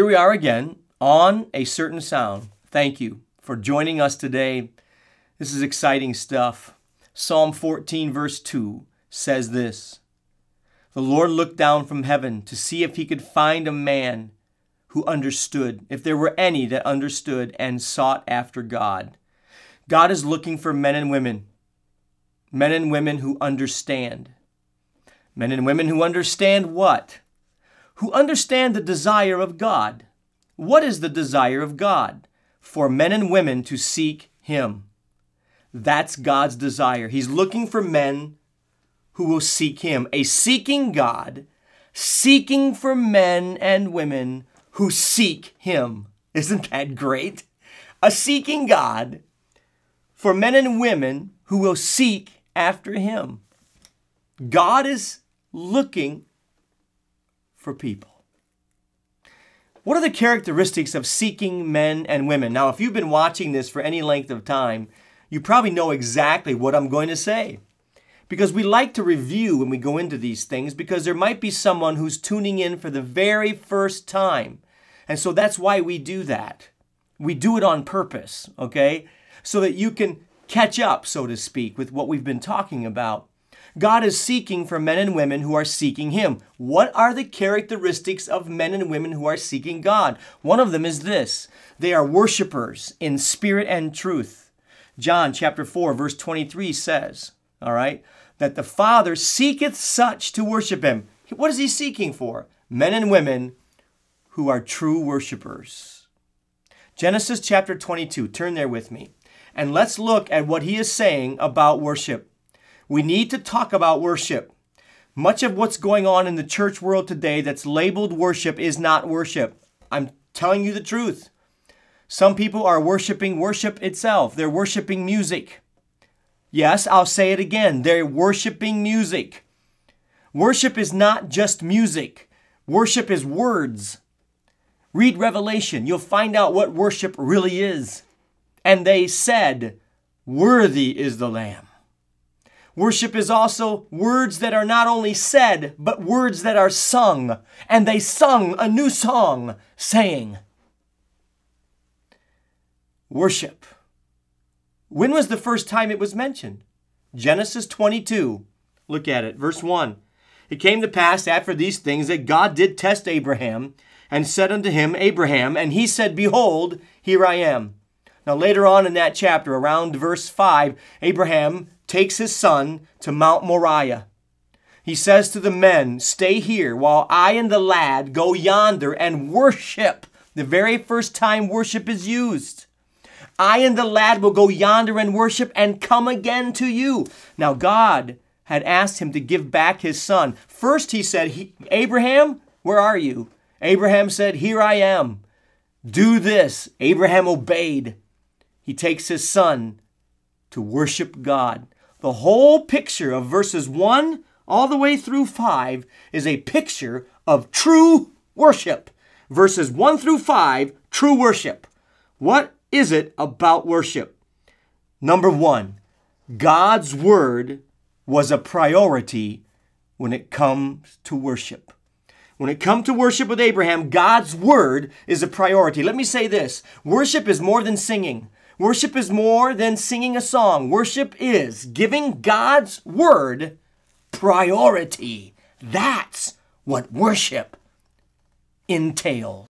here we are again on A Certain Sound. Thank you for joining us today. This is exciting stuff. Psalm 14 verse 2 says this: "The Lord looked down from heaven to see if he could find a man who understood, if there were any that understood and sought after God." God is looking for men and women who understand. Men and women who understand what? Who understand the desire of God. What is the desire of God? For men and women to seek Him. That's God's desire. He's looking for men who will seek Him. A seeking God, seeking for men and women who seek Him. Isn't that great? A seeking God for men and women who will seek after Him. God is looking for people. What are the characteristics of seeking men and women? Now, if you've been watching this for any length of time, you probably know exactly what I'm going to say. Because we like to review when we go into these things, because there might be someone who's tuning in for the very first time. And so that's why we do that. We do it on purpose, okay? So that you can catch up, so to speak, with what we've been talking about. God is seeking for men and women who are seeking Him. What are the characteristics of men and women who are seeking God? One of them is this: they are worshipers in spirit and truth. John chapter 4, verse 23 says, all right, that the Father seeketh such to worship Him. What is He seeking for? Men and women who are true worshipers. Genesis chapter 22, turn there with me. And let's look at what He is saying about worship. We need to talk about worship. Much of what's going on in the church world today that's labeled worship is not worship. I'm telling you the truth. Some people are worshiping worship itself. They're worshiping music. Yes, I'll say it again. They're worshiping music. Worship is not just music. Worship is words. Read Revelation. You'll find out what worship really is. And they said, "Worthy is the Lamb." Worship is also words that are not only said, but words that are sung. And they sung a new song, saying, worship. When was the first time it was mentioned? Genesis 22. Look at it, verse 1. "It came to pass after these things that God did test Abraham, and said unto him, Abraham, and he said, Behold, here I am." Now later on in that chapter, around verse 5, Abraham takes his son to Mount Moriah. He says to the men, "Stay here while I and the lad go yonder and worship." The very first time worship is used. "I and the lad will go yonder and worship and come again to you." Now God had asked him to give back his son. First he said, "Abraham, where are you?" Abraham said, "Here I am." "Do this." Abraham obeyed. He takes his son to worship God. The whole picture of verses 1 all the way through 5 is a picture of true worship. Verses 1 through 5, true worship. What is it about worship? Number 1, God's word was a priority when it comes to worship. When it comes to worship with Abraham, God's word is a priority. Let me say this: worship is more than singing. Worship is more than singing a song. Worship is giving God's word priority. That's what worship entails.